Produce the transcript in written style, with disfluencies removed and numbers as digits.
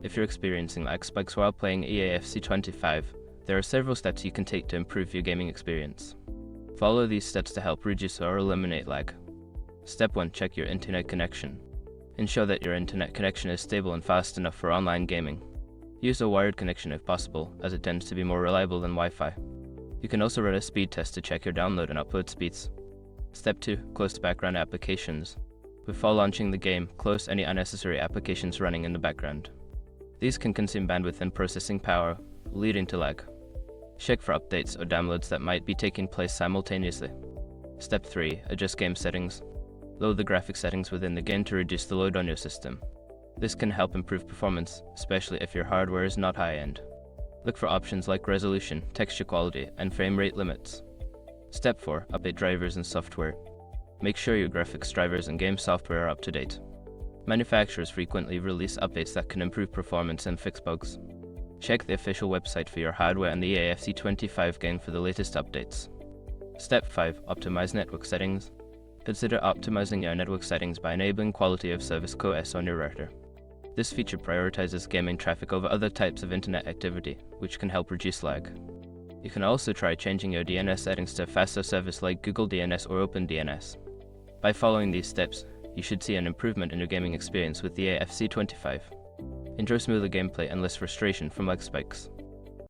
If you're experiencing lag spikes while playing EAFC 25, there are several steps you can take to improve your gaming experience. Follow these steps to help reduce or eliminate lag. Step 1. Check your internet connection. Ensure that your internet connection is stable and fast enough for online gaming. Use a wired connection if possible, as it tends to be more reliable than Wi-Fi. You can also run a speed test to check your download and upload speeds. Step 2. Close background applications. Before launching the game, close any unnecessary applications running in the background. These can consume bandwidth and processing power, leading to lag. Check for updates or downloads that might be taking place simultaneously. Step 3. Adjust game settings. Load the graphics settings within the game to reduce the load on your system. This can help improve performance, especially if your hardware is not high-end. Look for options like resolution, texture quality, and frame rate limits. Step 4. Update drivers and software. Make sure your graphics drivers and game software are up to date. Manufacturers frequently release updates that can improve performance and fix bugs. Check the official website for your hardware and the EAFC 25 game for the latest updates. Step 5. Optimize network settings. Consider optimizing your network settings by enabling Quality of Service QoS on your router. This feature prioritizes gaming traffic over other types of internet activity, which can help reduce lag. You can also try changing your DNS settings to a faster service like Google DNS or OpenDNS. By following these steps, you should see an improvement in your gaming experience with the EAFC 25. Enjoy smoother gameplay and less frustration from lag spikes.